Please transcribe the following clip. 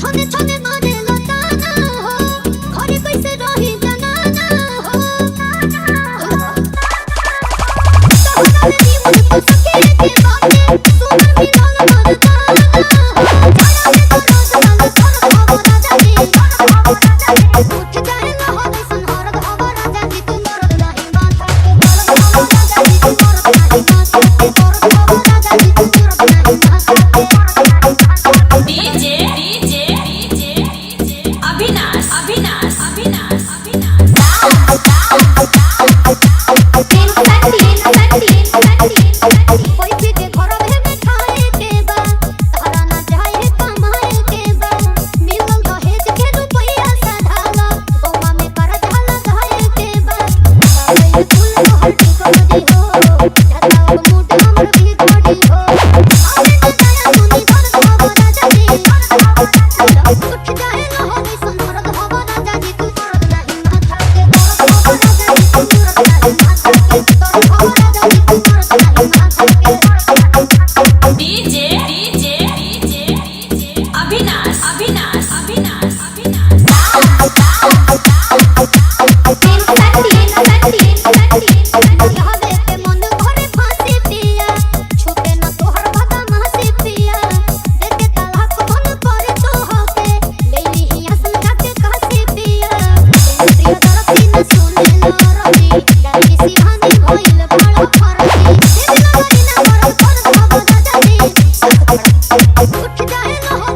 छने छने मारे लताना हो घरे कैसे रही जनाना हो तोहरा जीवन को सके के बाटे सुन मिलन मरदाना हो जाना में तो रोज लाल कर हो राजा जी उठ जाए ना हो सन हरद हो राजा जी तू मरद नहीं माथा के मरद हो राजा जी तू मरद नहीं माथा के मरद हो राजा जी तू मरद नहीं माथा के डीजे अविनाश कोई भी के घर में खाए के बा तारा ना जाए कमाए के बा मिलन दहेज के रुपया साधाला गोवा में कर झाला गाए के बा बाबे फूल मोहर की गमदी हो जाता मुंड हमर भी घड़ी हो आवे न दया मुनि भरत हो राजा जी उठ जाए ना हो सन मरद हो राजा जी तू मरद नहीं माथा के मरद हो राजा जी तू मरद नहीं माथा के तोर हो राजा जी तू मरद नहीं माथा के डीजे अविनाश यहबे के मन भरे फांसी पिया छुपे न तोहर भदा मासी पिया देखे तलाक मन करे तो होके लेली हिया समझा के कासी पिया प्रिय दरदी न सुने न रही डाली सिहानी भइल बड़ा फरती देव नगरी न मरल कर सब राजा जी उठ जाए न हो